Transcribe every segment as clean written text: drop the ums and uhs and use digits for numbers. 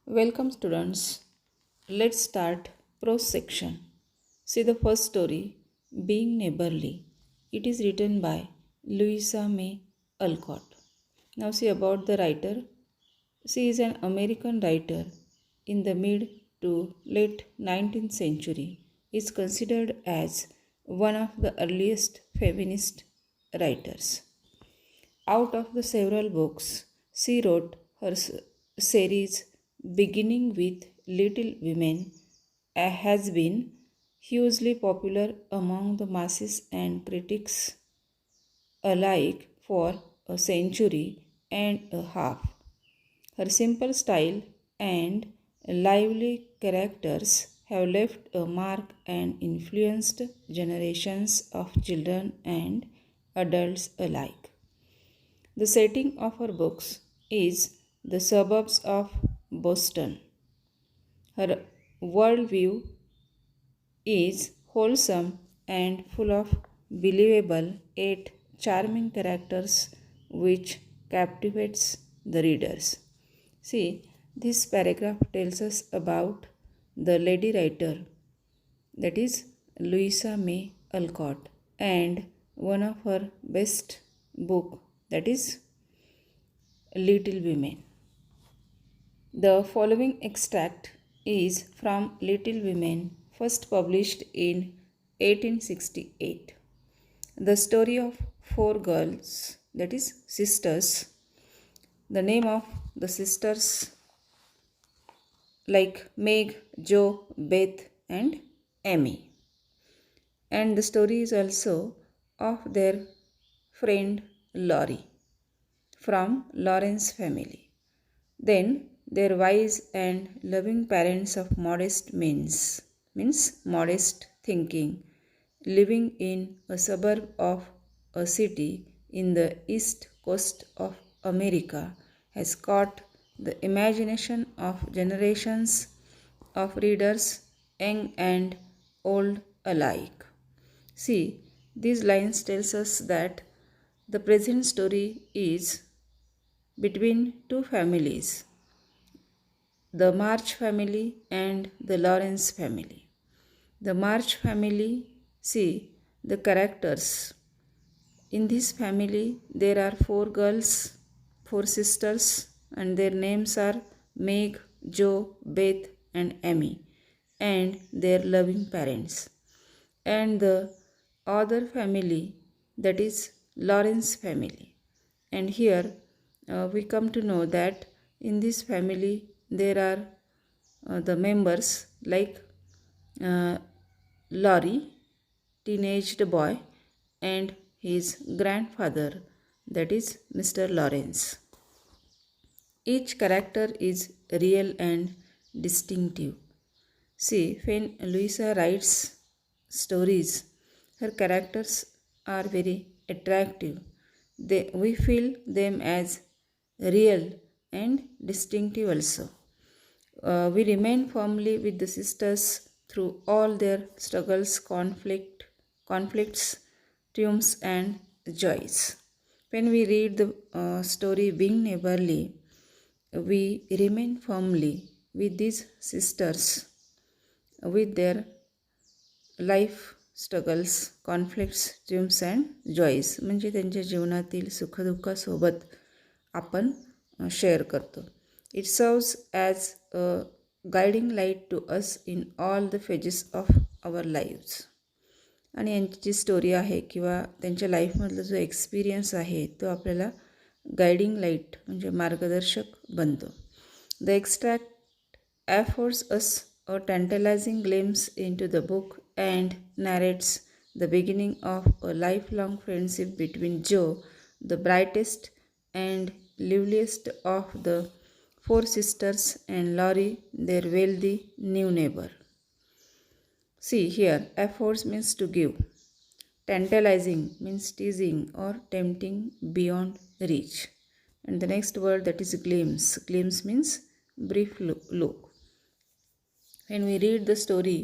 Welcome students. Let's start prose section. See the first story, Being Neighborly. It is written by Louisa May Alcott. Now see about the writer. She is an American writer in the mid to late 19th century. Is considered as one of the earliest feminist writers. Out of the several books, she wrote her series beginning with Little Women has been hugely popular among the masses and critics alike for a century and a half. Her simple style and lively characters have left a mark and influenced generations of children and adults alike. The setting of her books is the suburbs of Boston. Her worldview is wholesome and full of believable yet charming characters which captivates the readers. See, this paragraph tells us about the lady writer, that is Louisa May Alcott, and one of her best book, that is Little Women. The following extract is from Little Women, first published in 1868. The story of four girls, that is sisters. The name of the sisters like Meg, Jo, Beth, and Amy. And the story is also of their friend Laurie from Lawrence family. Then their wise and loving parents of modest means modest thinking, living in a suburb of a city in the east coast of America, has caught the imagination of generations of readers, young and old alike. See, these lines tells us that the present story is between two families, the March family and the Lawrence family. The March family, see the characters. In this family, there are four girls, four sisters, and their names are Meg, Jo, Beth, and Amy, and their loving parents. And the other family, that is Lawrence family. And here we come to know that in this family there are the members like uh, Laurie, teenaged boy, and his grandfather, that is Mr. Lawrence. Each character is real and distinctive. See, when Louisa writes stories, her characters are very attractive. We feel them as real and distinctive also. We remain firmly with the sisters through all their struggles, conflicts, triumphs, and joys. When we read the story Being Neighborly, we remain firmly with these sisters, with their life struggles, conflicts, dreams and joys म्हणजे त्यांच्या जीवनातील सुखदुःखासोबत आपण share करतो. It serves as a guiding light to us in all the phases of our lives. आणि यांची जी story आहे किंवा त्यांच्या लाईफमधला जो एक्सपिरियन्स आहे तो आपल्याला गायडिंग लाईट म्हणजे मार्गदर्शक बनतो. The extract affords us a tantalizing glimpse into the book and narrates the beginning of a lifelong friendship between Joe, the brightest and liveliest of the four sisters, and Laurie, their wealthy new neighbor. See here, affords means to give. Tantalizing means teasing or tempting beyond reach. And the next word, that is glimpse. Glimpse means brief look. When we read the story,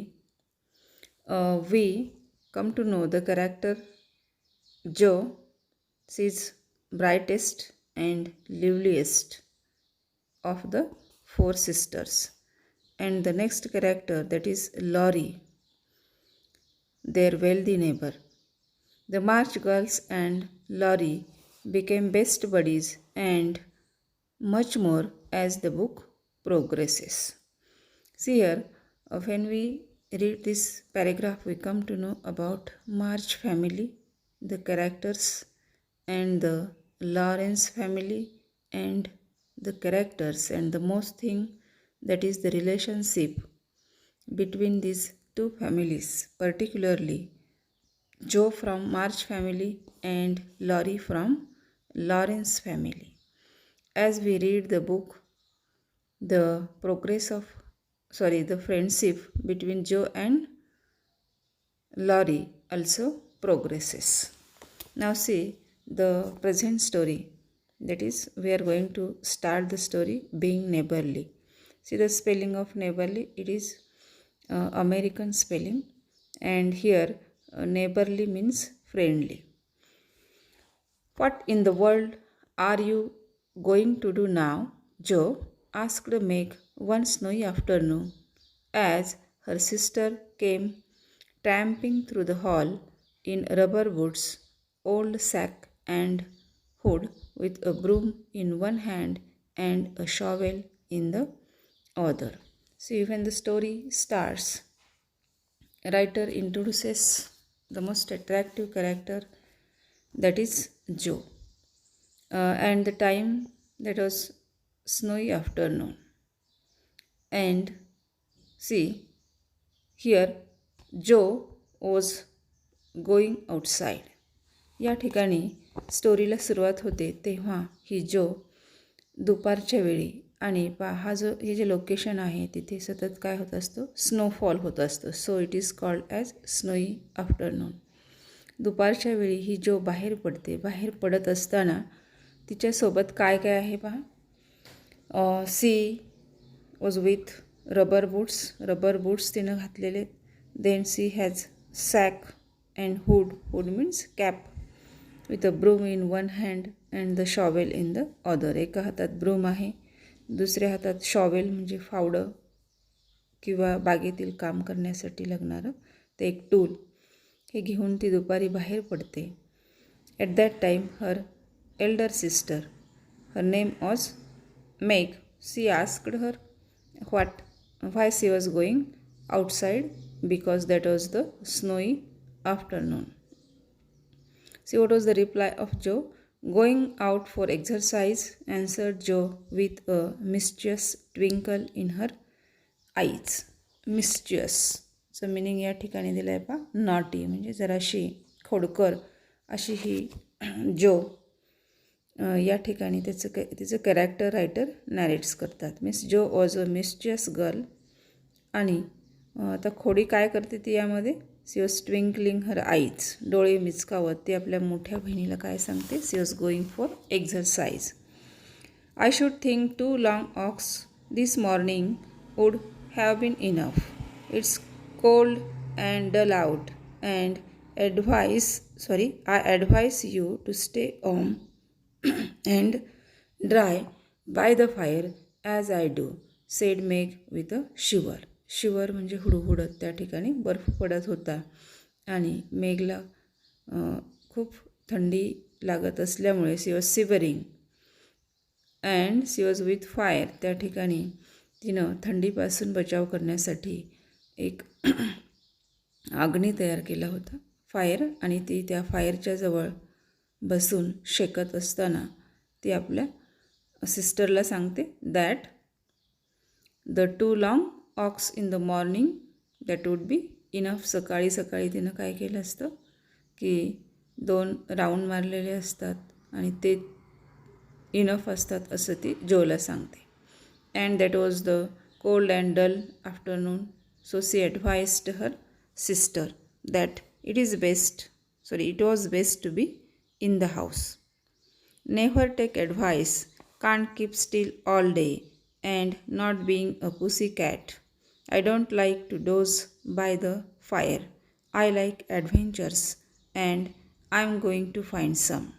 we come to know the character Joe. She is brightest and liveliest of the four sisters. And the next character, that is Laurie, their wealthy neighbor. The March girls and Laurie became best buddies and much more as the book progresses. See here, when we read this paragraph, we come to know about March family, the characters, and the Lawrence family, and the characters, and the most thing, that is the relationship between these two families, particularly Joe from March family and Laurie from Lawrence family. As we read the book, the the friendship between Joe and Laurie also progresses. Now see the present story. That is, we are going to start the story being neighborly. See the spelling of neighborly. It is American spelling, and here neighborly means friendly. What in the world are you going to do now? Joe asked Meg one snowy afternoon as her sister came tramping through the hall in rubber boots, old sack, and hood, with a broom in one hand and a shovel in the other. See, when the story starts, writer introduces the most attractive character, that is Joe, and the time, that was snowy afternoon. And see, here Joe was going outside. या ठिकाणी स्टोरीला सुरुवात होते तेव्हा ही जो दुपारच्या वेळी, आणि हा जो हे जे लोकेशन आहे तिथे सतत काय होत असतो, स्नोफॉल होत असतो. So it is called as snowy afternoon. दुपारच्या वेळी ही जो बाहेर पडते, बाहेर पडत असताना तिच्यासोबत काय काय आहे पहा. She was with rubber boots तिनं घातलेले. Then she has sack and hood means cap, with a broom in one hand and the shovel in the other. एका हातात ब्रूम आहे, दुसऱ्या हातात शॉवेल म्हणजे फावडं किंवा बागेतील काम करण्यासाठी लागणारं ते एक टूल. हे घेऊन ती दुपारी बाहेर पडते. At that time her elder sister, her name was Meg, she asked her why she was going outside, because that was the snowy afternoon. See what was the reply of Joe? Going out for exercise, answered Joe with a mischievous twinkle in her eyes. Mischievous चं meaning या ठिकाणी दिलं आहे पहा, naughty म्हणजे जराशी खोडकर अशी ही जो या ठिकाणी तिचं कॅरेक्टर रायटर नॅरेट्स करतात. मिस जो वॉज अ मिस्चियस गर्ल. आणि आता खोडी काय करते ती यामध्ये, she was twinkling her eyes, डोळे मिचकावत ती आपल्या मोठ्या बहिणीला काय सांगते, she was going for exercise. I should think 2 long walks this morning would have been enough. It's cold and dull out and I advise you to stay home and dry by the fire as I do, said Meg with a shiver. Shiver म्हणजे हुडहुडत, त्या ठिकाणी बर्फ पडत होता आणि मेघला खूप थंडी लागत असल्यामुळे she was shivering and she was with fire. त्या ठिकाणी तिनं थंडीपासून बचाव करण्यासाठी एक अग्नी तयार केला होता, फायर, आणि ती त्या फायरच्या जवळ बसून शेकत असताना ती आपल्या सिस्टरला सांगते that the 2 long walks in the morning that would be enough. सकाळी तिनं काय केलं असतं की 2 राऊंड मारलेले असतात आणि ते इनफ असतात असं ती जोला सांगते. And that was the cold and dull afternoon, so she advised her sister that it was best to be in the house. Never take advice, can't keep still all day, and not being a pussy cat. I don't like to doze by the fire. I like adventures and I'm going to find some.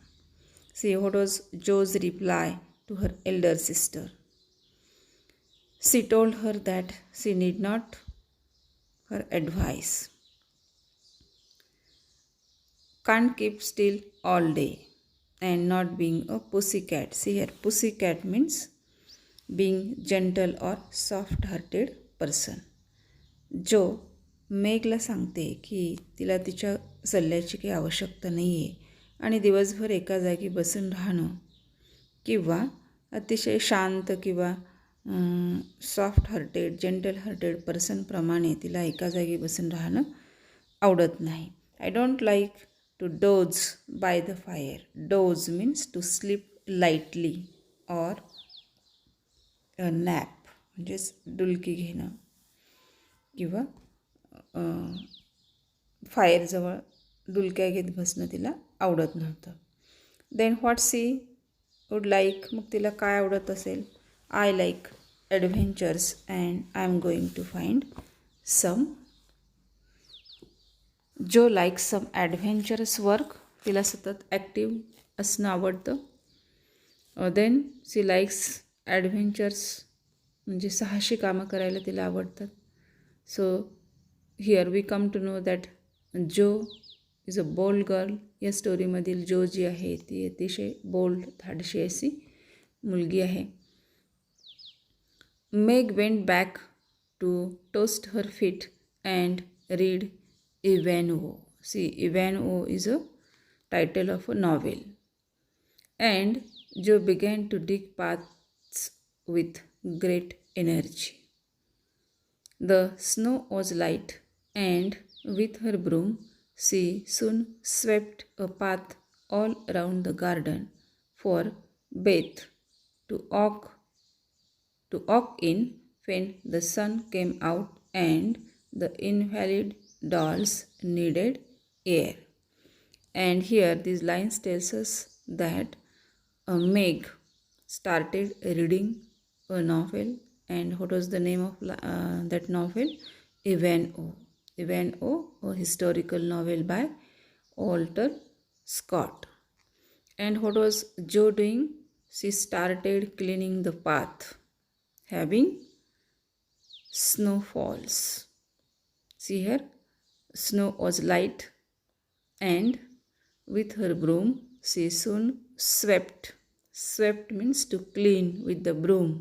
See what was Joe's reply to her elder sister. She told her that she need not her advice. Can't keep still all day and not being a pussycat. See here, pussycat means being gentle or soft hearted person. जो मेघला सांगते की तिला तिच्या सल्ल्याची काही आवश्यकता नाही आहे आणि दिवसभर एका जागी बसून राहणं किंवा अतिशय शांत किंवा सॉफ्ट हार्टेड जेंटल हार्टेड पर्सनप्रमाणे तिला एका जागी बसून राहणं आवडत नाही. I don't like to doze by the fire. Doze means to sleep lightly or nap म्हणजेच डुलकी घेणं किंवा फायरजवळ डुलक्या घेत बसणं तिला आवडत नव्हतं. Then what she would like, मग तिला काय आवडत असेल? I like adventures and I am going to find some. Jo like some adventurous work, तिला सतत ॲक्टिव्ह असणं आवडतं. देन सी लाईक्स ॲडव्हेंचर्स म्हणजे साहसी कामं करायला तिला आवडतात. So here we come to know that Jo is a bold girl. या स्टोरीमधील जो जी आहे ती अतिशय बोल्ड धाडशी अशी मुलगी आहे. Meg went back to toast her feet and read Ivanhoe. See Ivanhoe is a title of a novel. And Jo began to dig paths with great energy. The snow was light, and with her broom she soon swept a path all around the garden for Beth to walk in when the sun came out and the invalid dolls needed air. And here these lines tells us that Meg started reading a novel, and what was the name of that novel? Ivanhoe. Ivanhoe, a historical novel by Walter Scott. And what was Jo doing? She started cleaning the path, having snowfalls. See here, snow was light, and with her broom she soon swept. Swept means to clean with the broom.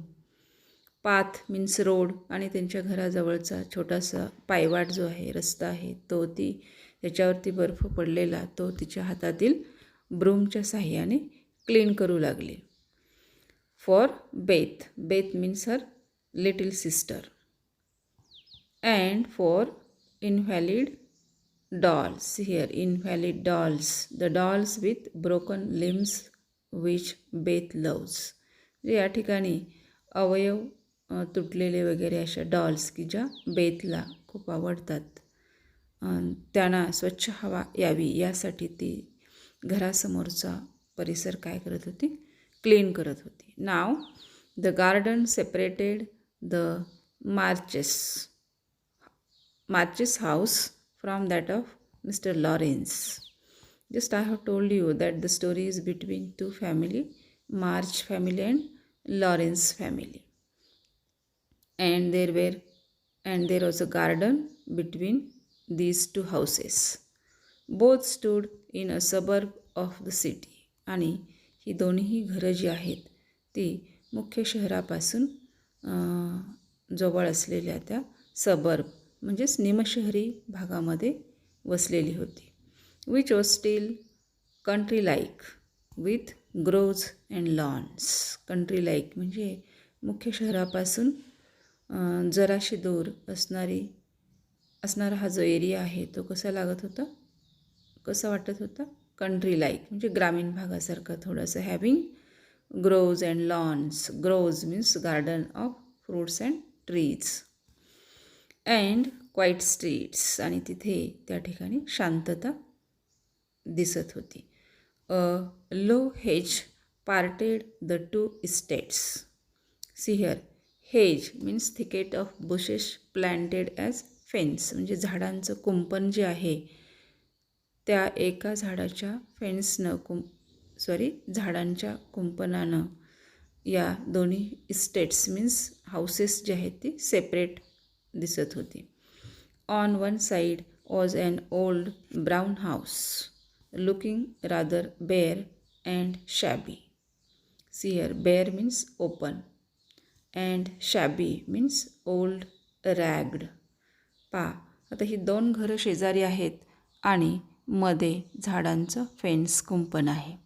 Path means road, आणि त्यांच्या घराजवळचा छोटासा पायवाट जो आहे, रस्ता आहे, तो त्याच्यावरती बर्फ पडलेला तो तिच्या हातातील ब्रूमच्या साह्याने क्लीन करू लागली. For Beth. Beth means her little sister. And for invalid dolls. Here invalid dolls, the dolls with broken limbs which Beth loves. या ठिकाणी अवयव तुटलेले वगैरे अशा डॉल्स की ज्या बेथला खूप आवडतात. त्यांना स्वच्छ हवा यावी यासाठी ती घरासमोरचा परिसर काय करत होती? क्लीन करत होती. नाव the garden separated the marches house from that of mister Lawrence. Just I have told you that the story is between two family, March family and Lawrence family. And there was a garden between these two houses. Both stood in a suburb of the city. आणि ही दोन्ही घरं जी आहेत ती मुख्य शहरापासून जवळ असलेल्या त्या सबर्ब म्हणजेच निमशहरी भागामध्ये वसलेली होती. which was still country-like with groves and lawns. country-like म्हणजे मुख्य शहरापासून जराशी दूर असणारा हा जो एरिया आहे तो कसा लागत होता, कसा वाटत होता? country-like म्हणजे ग्रामीण भागासारखं थोडंसं. Having groves and lawns. groves means garden of fruits and trees. and quiet streets. आणि तिथे त्या ठिकाणी शांतता दिसत होती. A low hedge parted the two estates. See here, hedge means thicket of bushes planted as fence. म्हणजे झाडांचं कुंपण जे आहे त्या एका झाडाच्या झाडांच्या कुंपणानं या दोन्ही इस्टेट्स मीन्स हाऊसेस जे आहेत ती सेपरेट दिसत होती. On one side was an old brown house looking rather bare and shabby. See here, bare means open and shabby means old ragged. पहा, आता ही दोन घरं शेजारी आहेत आणि मध्ये झाडांचं फेन्स कुंपण आहे.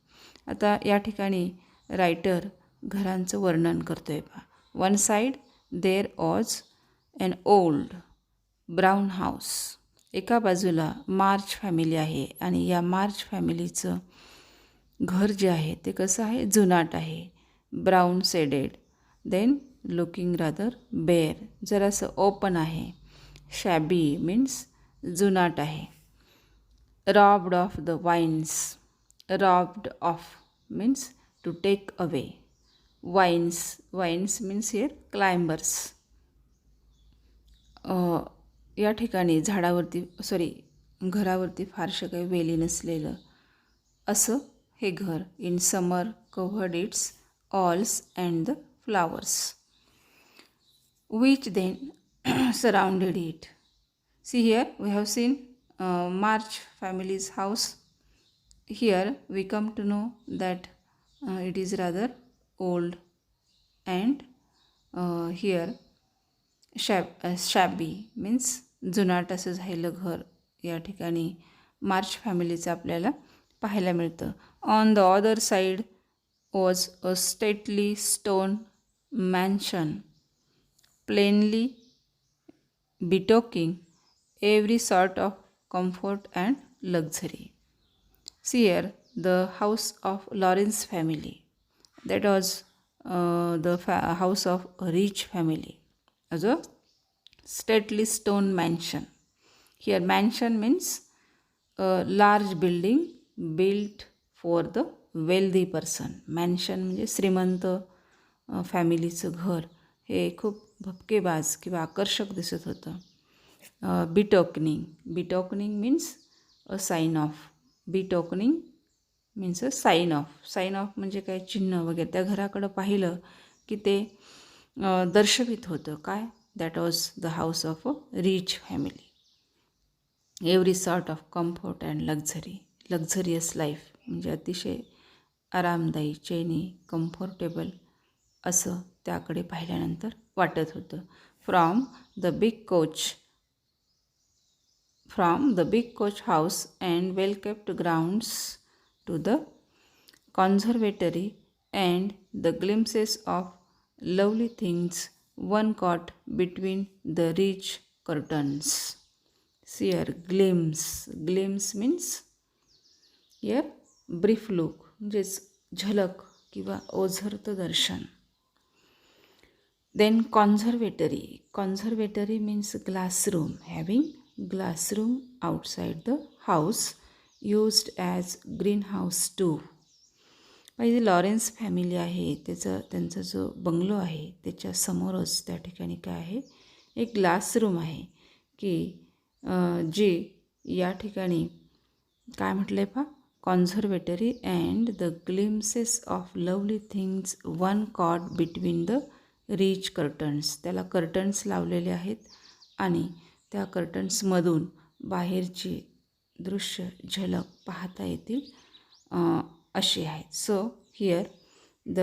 आता या ठिकाणी रायटर घरांचं वर्णन करतो आहे. पहा, one side there was an old brown house. एका बाजूला मार्च फॅमिली आहे आणि या मार्च फॅमिलीचं घर जे आहे ते कसं आहे, जुनाट आहे, brown shaded. Then looking rather bare, जरासं ओपन आहे. शॅबी मीन्स जुनाट आहे. Robbed off the vines, robbed off means to take away. Vines, vines means here climbers. या ठिकाणी झाडावरती घरावरती फारसं काही वेली नसलेलं असं हे घर. In summer covered its walls and the flowers which then surrounded it. See here, we have seen March family's house. Here we come to know that it is rather old and here shabby means जुनाट असं झालेलं घर या ठिकाणी मार्च फॅमिलीचं आपल्याला पाहायला मिळतं. On the other side was a stately stone mansion plainly betokening every sort of comfort and luxury. See here, the house of Lawrence family. That was the house of a rich family. As a stately stone mansion. Here, mansion means a large building built for the wealthy person. Mansion म्हणजे श्रीमंत फॅमिलीचं घर. हे खूप भपकेबाज किंवा आकर्षक दिसत होतं. Betokening, betokening means a sign of. Betokening means a sign of. Sign of म्हणजे काय, चिन्ह वगैरे. त्या घराकडं पाहिलं की ते दर्शवित होतं काय, that was the house of a rich family. Every sort of comfort and luxury. Luxurious life म्हणजे अतिशय आरामदायी, चैनी, कम्फर्टेबल असं त्याकडे पाहिल्यानंतर वाटत होतं. From the big coach house and well kept grounds to the conservatory and the glimpses of lovely things one caught between the rich curtains. See here, glimpse means here brief look म्हणजेच झलक किंवा ओझरतं दर्शन. Then conservatory means classroom, having classroom outside the house used as greenhouse too. पाहिजे Lawrence family आहे त्यांचा जो bungalow आहे त्याच्या समोरच त्या ठिकाणी काय आहे, एक क्लासरूम आहे की जी या ठिकाणी काय म्हटलं आहे पहा, conservatory and the glimpses of lovely things one caught between the rich curtains. त्याला कर्टन्स लावलेले आहेत आणि त्या कर्टन्समधून बाहेरची दृश्य झलक पाहता येतील अशी आहे. So here the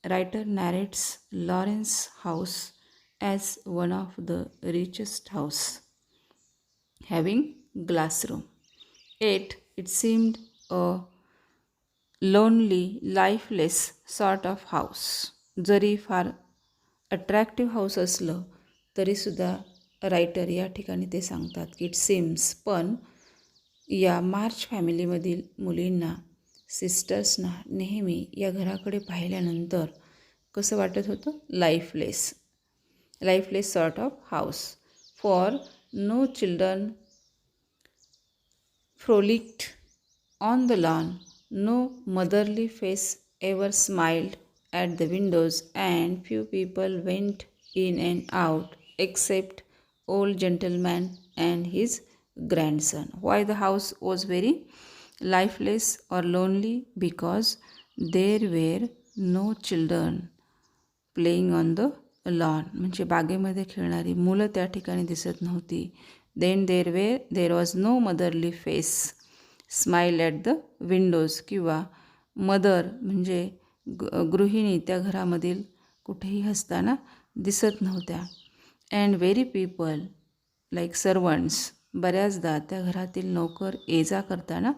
writer narrates Laurence house as one of the richest house having glass room. It seemed a lonely lifeless sort of house. जरी फार अट्रॅक्टिव्ह हाऊस असलं तरीसुद्धा रायटर या ठिकाणी ते सांगतात की इट सीम्स, पण या मार्च फॅमिलीमधील मुलींना, सिस्टर्सना नेहमी या घराकडे पाहिल्यानंतर कसं वाटत होतं, lifeless sort of house. For no children frolicked on the lawn, no motherly face ever smiled at the windows, and few people went in and out except old gentleman and his grandson. Why the house was very lifeless or lonely? Because there were no children playing on the lawn, म्हणजे बागेमध्ये खेळणारी मुलं त्या ठिकाणी दिसत नव्हती. Then there was no motherly face smile at the windows, किंवा mother म्हणजे गृहिणी त्या घरामधील कुठेही हसताना दिसत नव्हत्या. And very people like servants, बऱ्याचदा त्या घरातील नौकर ये जा करताना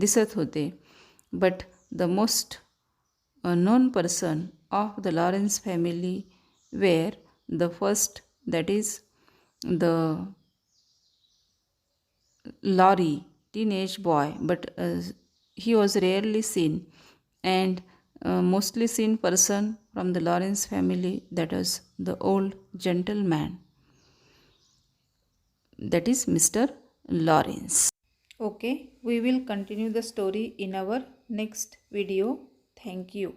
दिसत होते. But the most known person of the Lawrence family were the first, that is the Laurie, teenage boy, but he was rarely seen, and mostly seen person from the Lawrence family, that was the old gentleman, that is Mr. Lawrence. Okay, we will continue the story in our next video. Thank you.